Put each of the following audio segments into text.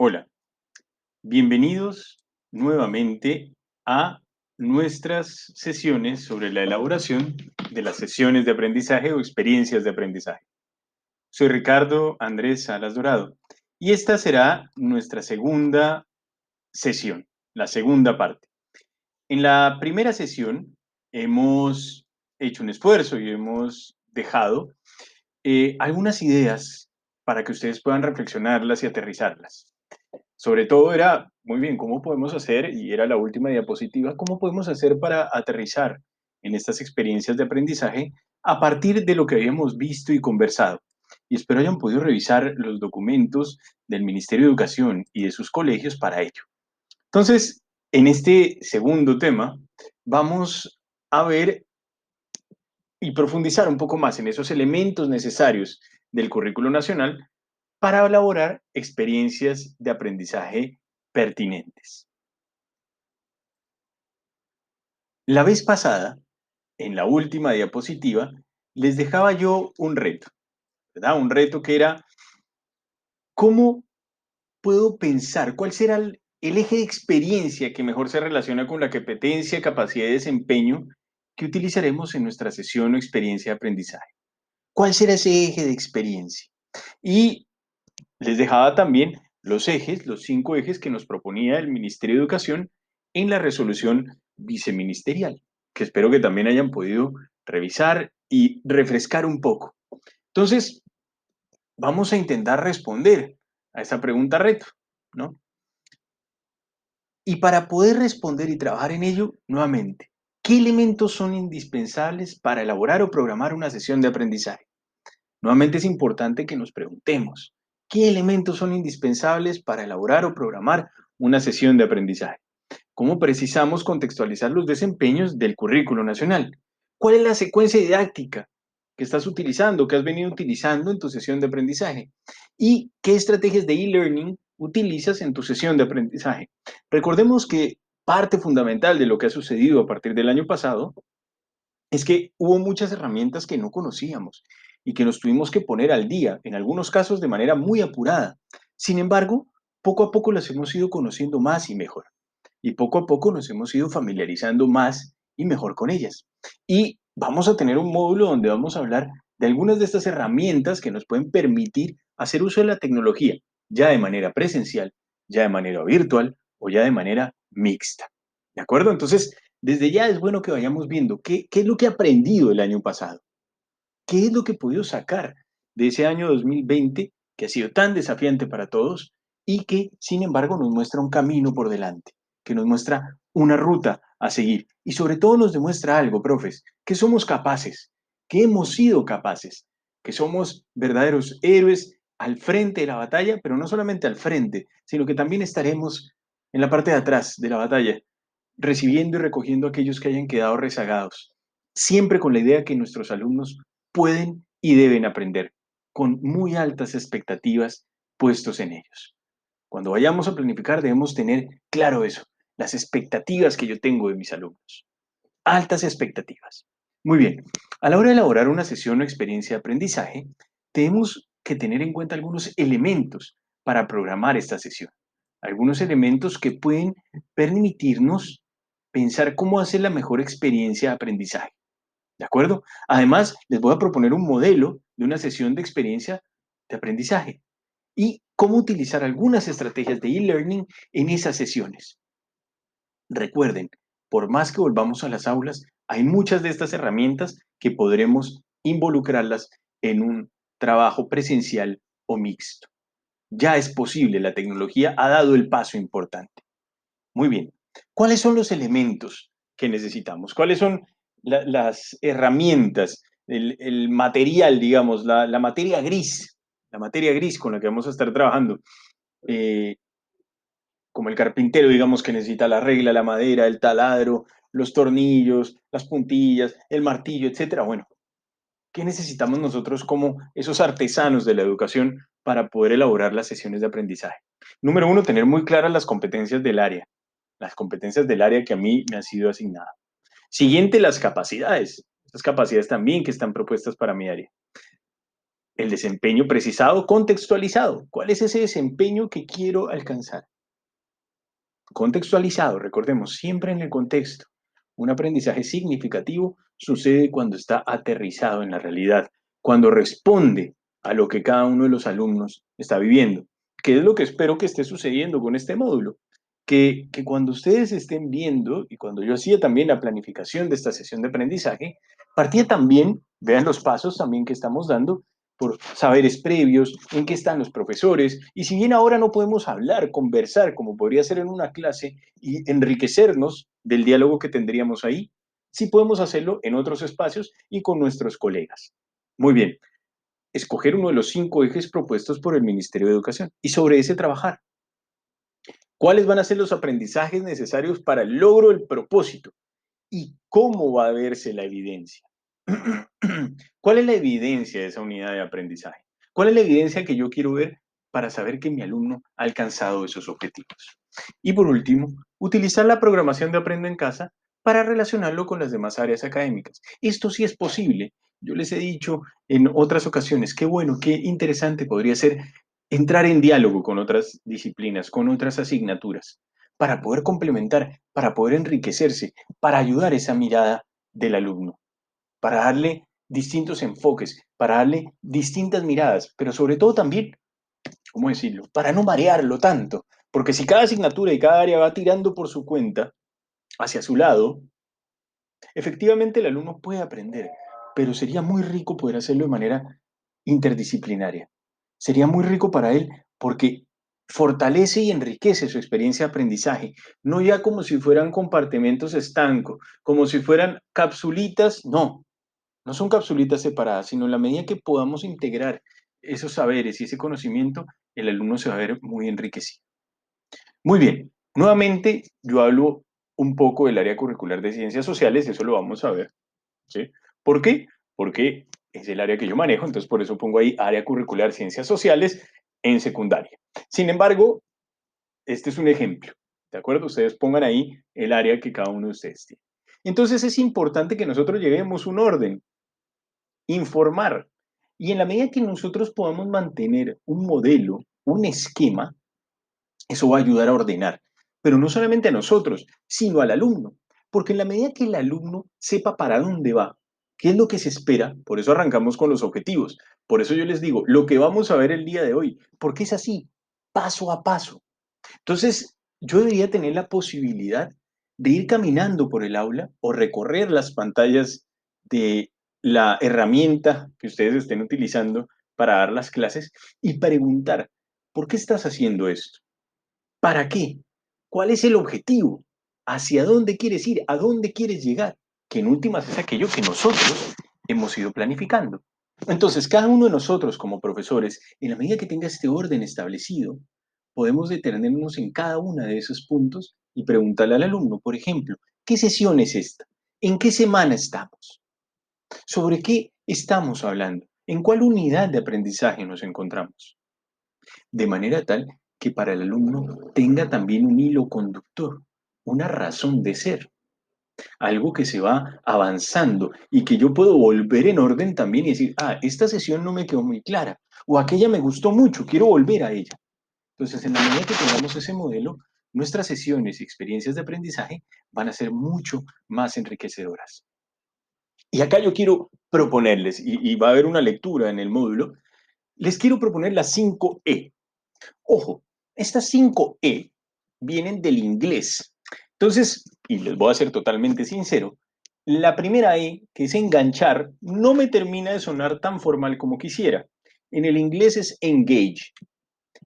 Hola, bienvenidos nuevamente a nuestras sesiones sobre la elaboración de las sesiones de aprendizaje o experiencias de aprendizaje. Soy Ricardo Andrés Salas Dorado y esta será nuestra segunda sesión, la segunda parte. En la primera sesión hemos hecho un esfuerzo y hemos dejado algunas ideas para que ustedes puedan reflexionarlas y aterrizarlas. Sobre todo era, muy bien, ¿cómo podemos hacer? Y era la última diapositiva, ¿cómo podemos hacer para aterrizar en estas experiencias de aprendizaje a partir de lo que habíamos visto y conversado? Y espero hayan podido revisar los documentos del Ministerio de Educación y de sus colegios para ello. Entonces, en este segundo tema, vamos a ver y profundizar un poco más en esos elementos necesarios del currículo nacional para elaborar experiencias de aprendizaje pertinentes. La vez pasada, en la última diapositiva, les dejaba yo un reto, ¿verdad? Un reto que era, ¿cómo puedo pensar? ¿Cuál será el eje de experiencia que mejor se relaciona con la competencia, capacidad y desempeño que utilizaremos en nuestra sesión o experiencia de aprendizaje? ¿Cuál será ese eje de experiencia? Y les dejaba también los ejes, los 5 ejes que nos proponía el Ministerio de Educación en la resolución viceministerial, que espero que también hayan podido revisar y refrescar un poco. Entonces, vamos a intentar responder a esa pregunta reto, ¿no? Y para poder responder y trabajar en ello, nuevamente, ¿qué elementos son indispensables para elaborar o programar una sesión de aprendizaje? Nuevamente es importante que nos preguntemos, ¿qué elementos son indispensables para elaborar o programar una sesión de aprendizaje? ¿Cómo precisamos contextualizar los desempeños del currículo nacional? ¿Cuál es la secuencia didáctica que estás utilizando, que has venido utilizando en tu sesión de aprendizaje? ¿Y qué estrategias de e-learning utilizas en tu sesión de aprendizaje? Recordemos que parte fundamental de lo que ha sucedido a partir del año pasado es que hubo muchas herramientas que no conocíamos y que nos tuvimos que poner al día, en algunos casos de manera muy apurada. Sin embargo, poco a poco las hemos ido conociendo más y mejor. Y poco a poco nos hemos ido familiarizando más y mejor con ellas. Y vamos a tener un módulo donde vamos a hablar de algunas de estas herramientas que nos pueden permitir hacer uso de la tecnología, ya de manera presencial, ya de manera virtual o ya de manera mixta. ¿De acuerdo? Entonces, desde ya es bueno que vayamos viendo qué es lo que he aprendido el año pasado, qué es lo que he podido sacar de ese año 2020 que ha sido tan desafiante para todos y que, sin embargo, nos muestra un camino por delante, que nos muestra una ruta a seguir y sobre todo nos demuestra algo, profes, que somos capaces, que hemos sido capaces, que somos verdaderos héroes al frente de la batalla, pero no solamente al frente, sino que también estaremos en la parte de atrás de la batalla, recibiendo y recogiendo a aquellos que hayan quedado rezagados, siempre con la idea que nuestros alumnos pueden y deben aprender, con muy altas expectativas puestos en ellos. Cuando vayamos a planificar debemos tener claro eso, las expectativas que yo tengo de mis alumnos. Altas expectativas. Muy bien, a la hora de elaborar una sesión o experiencia de aprendizaje, tenemos que tener en cuenta algunos elementos para programar esta sesión. Algunos elementos que pueden permitirnos pensar cómo hacer la mejor experiencia de aprendizaje. ¿De acuerdo? Además, les voy a proponer un modelo de una sesión de experiencia de aprendizaje y cómo utilizar algunas estrategias de e-learning en esas sesiones. Recuerden, por más que volvamos a las aulas, hay muchas de estas herramientas que podremos involucrarlas en un trabajo presencial o mixto. Ya es posible, la tecnología ha dado el paso importante. Muy bien. ¿Cuáles son los elementos que necesitamos? ¿Cuáles son las herramientas, el material, digamos, la materia gris con la que vamos a estar trabajando? Eh, Como el carpintero, digamos, que necesita la regla, la madera, el taladro, los tornillos, las puntillas, el martillo, etcétera. Bueno, ¿qué necesitamos nosotros como esos artesanos de la educación para poder elaborar las sesiones de aprendizaje? Número uno, tener muy claras las competencias del área que a mí me ha sido asignada. Siguiente, las capacidades. Estas capacidades también que están propuestas para mi área. El desempeño precisado, contextualizado. ¿Cuál es ese desempeño que quiero alcanzar? Contextualizado, recordemos, siempre en el contexto. Un aprendizaje significativo sucede cuando está aterrizado en la realidad, cuando responde a lo que cada uno de los alumnos está viviendo. ¿Qué es lo que espero que esté sucediendo con este módulo? Que cuando ustedes estén viendo, y cuando yo hacía también la planificación de esta sesión de aprendizaje, partía también, vean los pasos también que estamos dando, por saberes previos, en qué están los profesores, y si bien ahora no podemos hablar, conversar, como podría ser en una clase, y enriquecernos del diálogo que tendríamos ahí, sí podemos hacerlo en otros espacios y con nuestros colegas. Muy bien, escoger uno de los 5 ejes propuestos por el Ministerio de Educación y sobre ese trabajar. ¿Cuáles van a ser los aprendizajes necesarios para el logro del propósito? ¿Y cómo va a verse la evidencia? ¿Cuál es la evidencia de esa unidad de aprendizaje? ¿Cuál es la evidencia que yo quiero ver para saber que mi alumno ha alcanzado esos objetivos? Y por último, utilizar la programación de Aprendo en Casa para relacionarlo con las demás áreas académicas. Esto sí es posible. Yo les he dicho en otras ocasiones, qué bueno, qué interesante podría ser entrar en diálogo con otras disciplinas, con otras asignaturas, para poder complementar, para poder enriquecerse, para ayudar esa mirada del alumno, para darle distintos enfoques, para darle distintas miradas, pero sobre todo también, ¿cómo decirlo?, para no marearlo tanto, porque si cada asignatura y cada área va tirando por su cuenta, hacia su lado, efectivamente el alumno puede aprender, pero sería muy rico poder hacerlo de manera interdisciplinaria. Sería muy rico para él porque fortalece y enriquece su experiencia de aprendizaje, no ya como si fueran compartimentos estancos, como si fueran capsulitas, no, no son capsulitas separadas, sino en la medida que podamos integrar esos saberes y ese conocimiento, el alumno se va a ver muy enriquecido. Muy bien, nuevamente yo hablo un poco del área curricular de ciencias sociales, eso lo vamos a ver, ¿sí? ¿Por qué? Porque es el área que yo manejo, entonces por eso pongo ahí área curricular ciencias sociales en secundaria. Sin embargo, este es un ejemplo, ¿de acuerdo? Ustedes pongan ahí el área que cada uno de ustedes tiene. Entonces es importante que nosotros llevemos un orden, informar. Y en la medida que nosotros podamos mantener un modelo, un esquema, eso va a ayudar a ordenar. Pero no solamente a nosotros, sino al alumno. Porque en la medida que el alumno sepa para dónde va, qué es lo que se espera, por eso arrancamos con los objetivos. Por eso yo les digo, lo que vamos a ver el día de hoy, porque es así, paso a paso. Entonces, yo debería tener la posibilidad de ir caminando por el aula o recorrer las pantallas de la herramienta que ustedes estén utilizando para dar las clases y preguntar, ¿por qué estás haciendo esto? ¿Para qué? ¿Cuál es el objetivo? ¿Hacia dónde quieres ir? ¿A dónde quieres llegar? Que en últimas es aquello que nosotros hemos ido planificando. Entonces, cada uno de nosotros como profesores, en la medida que tenga este orden establecido, podemos detenernos en cada uno de esos puntos y preguntarle al alumno, por ejemplo, ¿qué sesión es esta? ¿En qué semana estamos? ¿Sobre qué estamos hablando? ¿En cuál unidad de aprendizaje nos encontramos? De manera tal que para el alumno tenga también un hilo conductor, una razón de ser, algo que se va avanzando y que yo puedo volver en orden también y decir, ah, esta sesión no me quedó muy clara o aquella me gustó mucho, quiero volver a ella. Entonces, en la medida que tengamos ese modelo, nuestras sesiones y experiencias de aprendizaje van a ser mucho más enriquecedoras. Y acá yo quiero proponerles, y va a haber una lectura en el módulo, les quiero proponer las 5E. Ojo, estas 5E vienen del inglés. Entonces, y les voy a ser totalmente sincero, la primera E, que es enganchar, no me termina de sonar tan formal como quisiera. En el inglés es engage.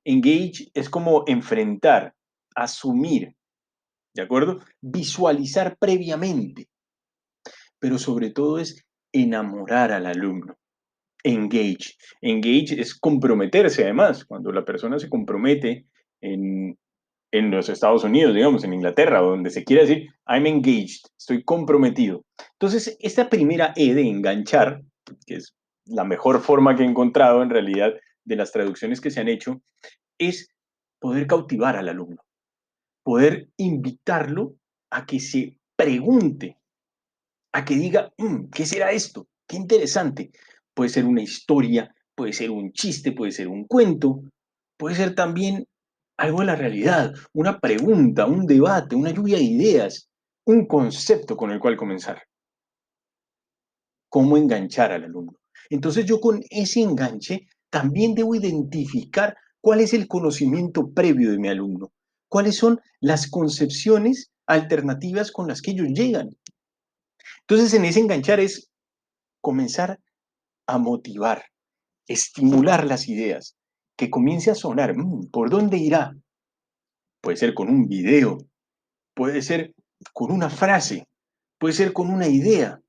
Engage es como enfrentar, asumir, ¿de acuerdo? Visualizar previamente, pero sobre todo es enamorar al alumno. Engage. Engage es comprometerse además. Cuando la persona se compromete en, en los Estados Unidos, digamos, en Inglaterra, donde se quiere decir, I'm engaged, estoy comprometido. Entonces, esta primera E de enganchar, que es la mejor forma que he encontrado en realidad de las traducciones que se han hecho, es poder cautivar al alumno, poder invitarlo a que se pregunte, a que diga, ¿qué será esto? Qué interesante. Puede ser una historia, puede ser un chiste, puede ser un cuento, puede ser también algo de la realidad, una pregunta, un debate, una lluvia de ideas, un concepto con el cual comenzar. ¿Cómo enganchar al alumno? Entonces yo con ese enganche también debo identificar cuál es el conocimiento previo de mi alumno, cuáles son las concepciones alternativas con las que ellos llegan. Entonces en ese enganchar es comenzar a motivar, estimular las ideas, que comience a sonar, ¿por dónde irá? Puede ser con un video, puede ser con una frase, puede ser con una idea.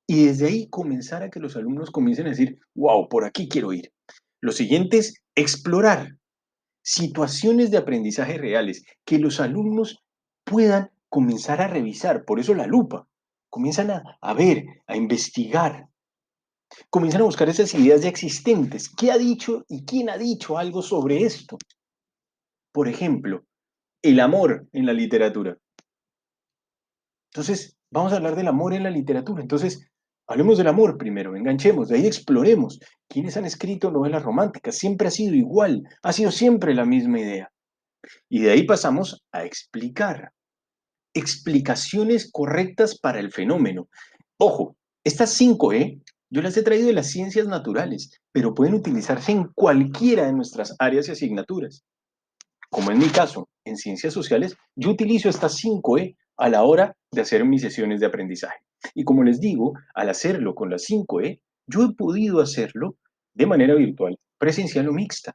Y desde ahí comenzar a que los alumnos comiencen a decir, wow, por aquí quiero ir. Lo siguiente es explorar situaciones de aprendizaje reales, que los alumnos puedan comenzar a revisar. Por eso la lupa. Comienzan a ver, a investigar, comienzan a buscar esas ideas ya existentes. ¿Qué ha dicho y quién ha dicho algo sobre esto? Por ejemplo, el amor en la literatura. Entonces, vamos a hablar del amor en la literatura. Entonces, hablemos del amor primero, enganchemos, de ahí exploremos. ¿Quiénes han escrito novelas románticas? Siempre ha sido igual, ha sido siempre la misma idea. Y de ahí pasamos a explicar. Explicaciones correctas para el fenómeno. Ojo, estas 5 yo las he traído de las ciencias naturales, pero pueden utilizarse en cualquiera de nuestras áreas y asignaturas. Como en mi caso, en ciencias sociales, yo utilizo estas 5 a la hora de hacer mis sesiones de aprendizaje. Y como les digo, al hacerlo con las 5 yo he podido hacerlo de manera virtual, presencial o mixta,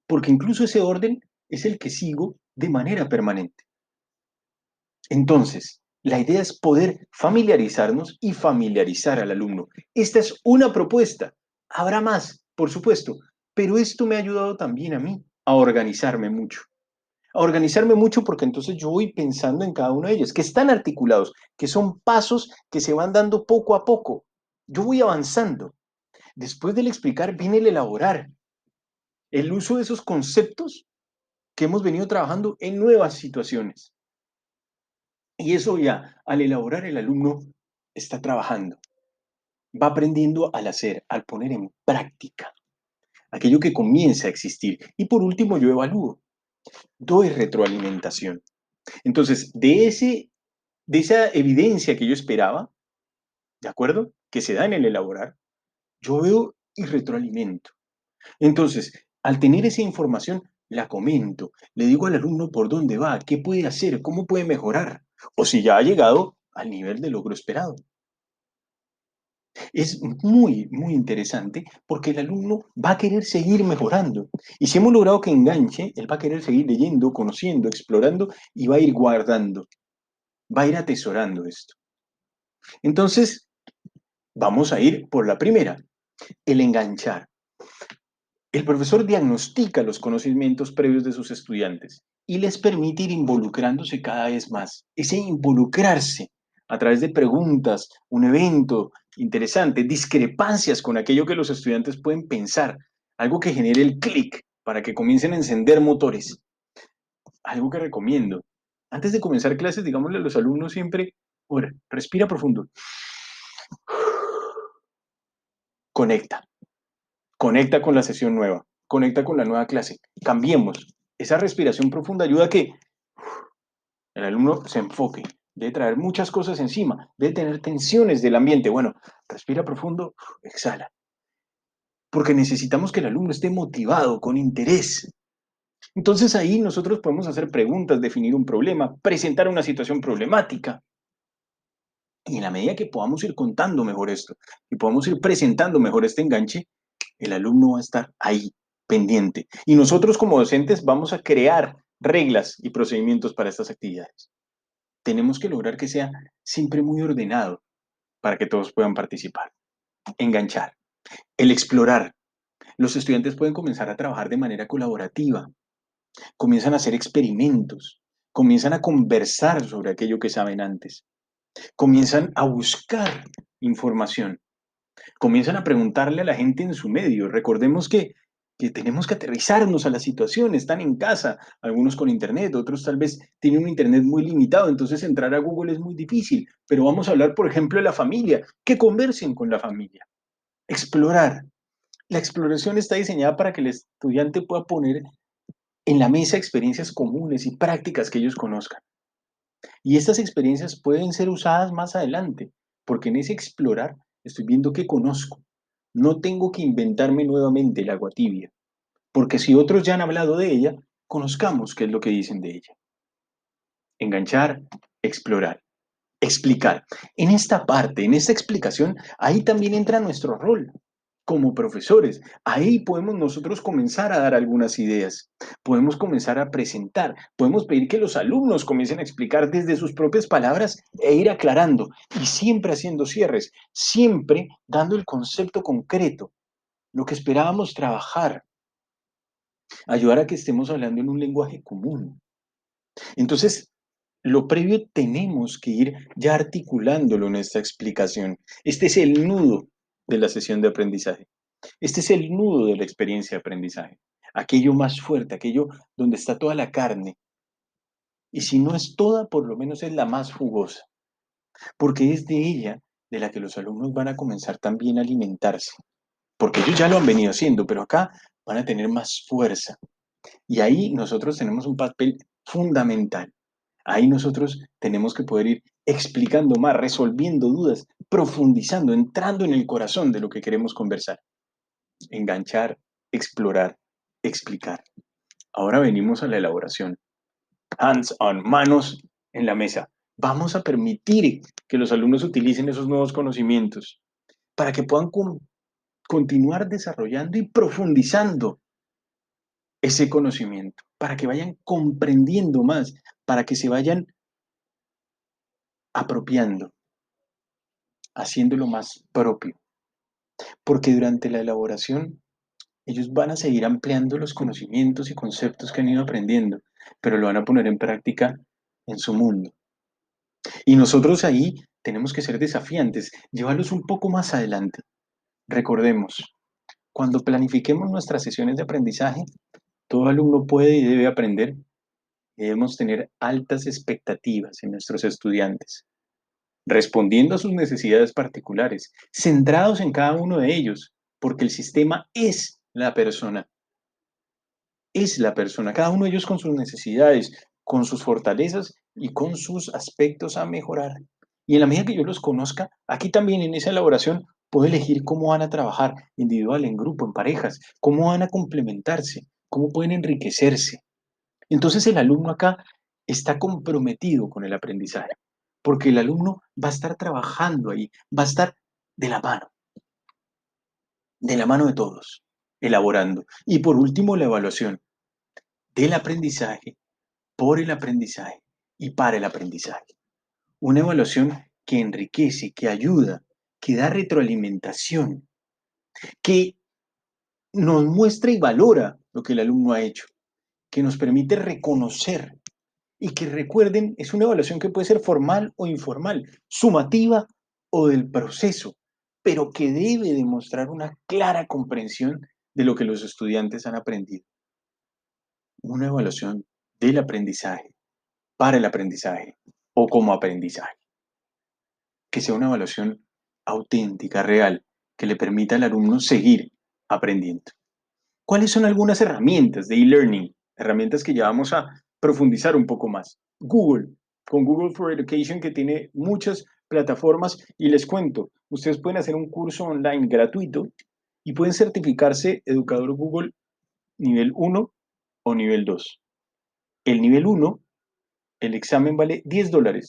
porque incluso ese orden es el que sigo de manera permanente. Entonces, la idea es poder familiarizarnos y familiarizar al alumno. Esta es una propuesta. Habrá más, por supuesto, pero esto me ha ayudado también a mí a organizarme mucho. A organizarme mucho porque entonces yo voy pensando en cada uno de ellos, que están articulados, que son pasos que se van dando poco a poco. Yo voy avanzando. Después del explicar viene el elaborar, el uso de esos conceptos que hemos venido trabajando en nuevas situaciones. Y eso ya, al elaborar el alumno está trabajando, va aprendiendo al hacer, al poner en práctica aquello que comienza a existir. Y por último, yo evalúo, doy retroalimentación. Entonces, de esa evidencia que yo esperaba, ¿de acuerdo? Que se da en el elaborar, yo veo y retroalimento. Entonces, al tener esa información, la comento, le digo al alumno por dónde va, qué puede hacer, cómo puede mejorar, o si ya ha llegado al nivel de logro esperado. Es muy, muy interesante porque el alumno va a querer seguir mejorando. Y si hemos logrado que enganche, él va a querer seguir leyendo, conociendo, explorando y va a ir guardando, va a ir atesorando esto. Entonces, vamos a ir por la primera, el enganchar. El profesor diagnostica los conocimientos previos de sus estudiantes y les permite ir involucrándose cada vez más. Ese involucrarse a través de preguntas, un evento interesante, discrepancias con aquello que los estudiantes pueden pensar, algo que genere el clic para que comiencen a encender motores. Algo que recomiendo. Antes de comenzar clases, digámosle a los alumnos siempre, ahora, respira profundo, conecta. Conecta con la sesión nueva, conecta con la nueva clase, cambiemos. Esa respiración profunda ayuda a que el alumno se enfoque, debe traer muchas cosas encima, debe tener tensiones del ambiente. Bueno, respira profundo, exhala, porque necesitamos que el alumno esté motivado, con interés. Entonces ahí nosotros podemos hacer preguntas, definir un problema, presentar una situación problemática. Y en la medida que podamos ir contando mejor esto y podamos ir presentando mejor este enganche, el alumno va a estar ahí, pendiente. Y nosotros como docentes vamos a crear reglas y procedimientos para estas actividades. Tenemos que lograr que sea siempre muy ordenado para que todos puedan participar. Enganchar. El explorar. Los estudiantes pueden comenzar a trabajar de manera colaborativa, comienzan a hacer experimentos, comienzan a conversar sobre aquello que saben antes, comienzan a buscar información, comienzan a preguntarle a la gente en su medio. Recordemos que tenemos que aterrizarnos a la situación, están en casa, algunos con internet, otros tal vez tienen un internet muy limitado, entonces entrar a Google es muy difícil, pero vamos a hablar, por ejemplo, de la familia, que conversen con la familia, explorar. La exploración está diseñada para que el estudiante pueda poner en la mesa experiencias comunes y prácticas que ellos conozcan. Y estas experiencias pueden ser usadas más adelante, porque en ese explorar estoy viendo que conozco. No tengo que inventarme nuevamente el agua tibia, porque si otros ya han hablado de ella, conozcamos qué es lo que dicen de ella. Enganchar, explorar, explicar. En esta parte, en esta explicación, ahí también entra nuestro rol como profesores. Ahí podemos nosotros comenzar a dar algunas ideas, podemos comenzar a presentar, podemos pedir que los alumnos comiencen a explicar desde sus propias palabras e ir aclarando y siempre haciendo cierres, siempre dando el concepto concreto, lo que esperábamos trabajar, ayudar a que estemos hablando en un lenguaje común. Entonces, lo previo tenemos que ir ya articulándolo en esta explicación. Este es el nudo de la sesión de aprendizaje. Este es el nudo de la experiencia de aprendizaje. Aquello más fuerte, aquello donde está toda la carne. Y si no es toda, por lo menos es la más jugosa, porque es de ella de la que los alumnos van a comenzar también a alimentarse. Porque ellos ya lo han venido haciendo, pero acá van a tener más fuerza. Y ahí nosotros tenemos un papel fundamental. Ahí nosotros tenemos que poder ir explicando más, resolviendo dudas, profundizando, entrando en el corazón de lo que queremos conversar. Enganchar, explorar, explicar. Ahora venimos a la elaboración. Hands on, manos en la mesa. Vamos a permitir que los alumnos utilicen esos nuevos conocimientos para que puedan continuar desarrollando y profundizando ese conocimiento, para que vayan comprendiendo más, para que se vayan apropiando, haciéndolo más propio. Porque durante la elaboración ellos van a seguir ampliando los conocimientos y conceptos que han ido aprendiendo, pero lo van a poner en práctica en su mundo. Y nosotros ahí tenemos que ser desafiantes, llevarlos un poco más adelante. Recordemos, cuando planifiquemos nuestras sesiones de aprendizaje, todo alumno puede y debe aprender. Debemos tener altas expectativas en nuestros estudiantes, respondiendo a sus necesidades particulares, centrados en cada uno de ellos, porque el sistema es la persona, cada uno de ellos con sus necesidades, con sus fortalezas y con sus aspectos a mejorar. Y en la medida que yo los conozca, aquí también en esa elaboración puedo elegir cómo van a trabajar, individual, en grupo, en parejas, cómo van a complementarse, cómo pueden enriquecerse. Entonces el alumno acá está comprometido con el aprendizaje, porque el alumno va a estar trabajando ahí, va a estar de de la mano de todos, elaborando. Y por último, la evaluación del aprendizaje, por el aprendizaje y para el aprendizaje. Una evaluación que enriquece, que ayuda, que da retroalimentación, que nos muestra y valora lo que el alumno ha hecho, que nos permite reconocer y que recuerden, es una evaluación que puede ser formal o informal, sumativa o del proceso, pero que debe demostrar una clara comprensión de lo que los estudiantes han aprendido. Una evaluación del aprendizaje, para el aprendizaje o como aprendizaje. Que sea una evaluación auténtica, real, que le permita al alumno seguir aprendiendo. ¿Cuáles son algunas herramientas de e-learning? Herramientas que ya vamos a profundizar un poco más. Google, con Google for Education, que tiene muchas plataformas y les cuento, ustedes pueden hacer un curso online gratuito y pueden certificarse educador Google nivel 1 o nivel 2. El nivel 1, el examen vale $10.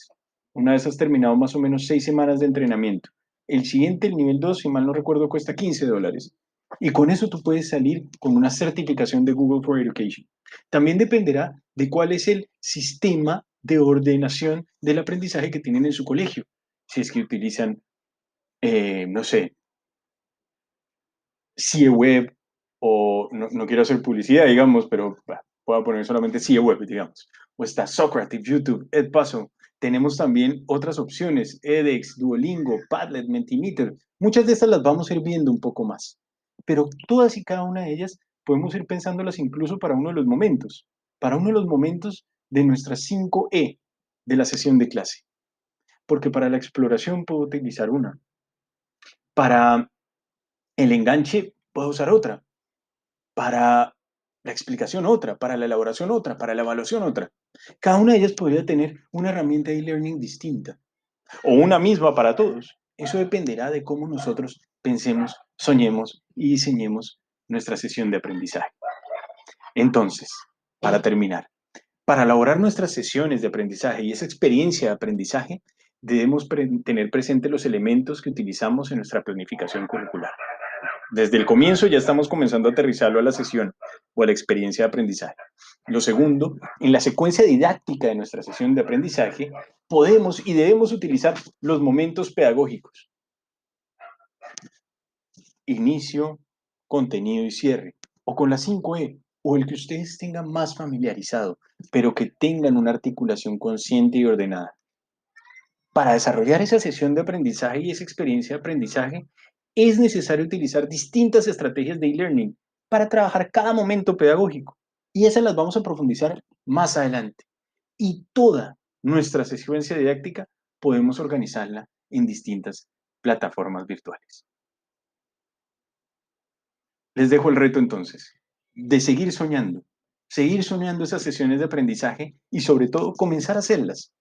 Una vez has terminado más o menos 6 semanas de entrenamiento. El siguiente, el nivel 2, si mal no recuerdo, cuesta $15. Y con eso tú puedes salir con una certificación de Google for Education. También dependerá de cuál es el sistema de ordenación del aprendizaje que tienen en su colegio. Si es que utilizan, no sé, CIEWeb o no quiero hacer publicidad, digamos, pero puedo poner solamente CIEWeb, digamos. O está Socrative, YouTube, Edpuzzle. Tenemos también otras opciones, edX, Duolingo, Padlet, Mentimeter. Muchas de estas las vamos a ir viendo un poco más. Pero todas y cada una de ellas podemos ir pensándolas incluso para uno de los momentos. Para uno de los momentos de nuestras 5E de la sesión de clase. Porque para la exploración puedo utilizar una. Para el enganche puedo usar otra, para la explicación otra, para la elaboración otra, para la evaluación otra. Cada una de ellas podría tener una herramienta de e-learning distinta o una misma para todos. Eso dependerá de cómo nosotros pensemos, soñemos y diseñemos nuestra sesión de aprendizaje. Entonces, para terminar, para elaborar nuestras sesiones de aprendizaje y esa experiencia de aprendizaje, debemos tener presentes los elementos que utilizamos en nuestra planificación curricular. Desde el comienzo ya estamos comenzando a aterrizarlo a la sesión o a la experiencia de aprendizaje. Lo segundo, en la secuencia didáctica de nuestra sesión de aprendizaje, podemos y debemos utilizar los momentos pedagógicos. Inicio, contenido y cierre. O con la 5E, o el que ustedes tengan más familiarizado, pero que tengan una articulación consciente y ordenada. Para desarrollar esa sesión de aprendizaje y esa experiencia de aprendizaje, es necesario utilizar distintas estrategias de e-learning para trabajar cada momento pedagógico. Y esas las vamos a profundizar más adelante. Y toda nuestra secuencia didáctica podemos organizarla en distintas plataformas virtuales. Les dejo el reto entonces de seguir soñando esas sesiones de aprendizaje y sobre todo comenzar a hacerlas.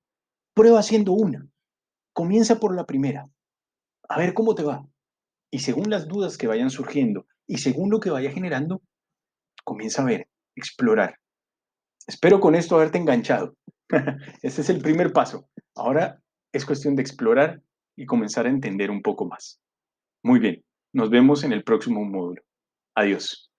Prueba haciendo una, comienza por la primera, a ver cómo te va. Y según las dudas que vayan surgiendo y según lo que vaya generando, comienza a ver, explorar. Espero con esto haberte enganchado. Este es el primer paso. Ahora es cuestión de explorar y comenzar a entender un poco más. Muy bien, nos vemos en el próximo módulo. Adiós.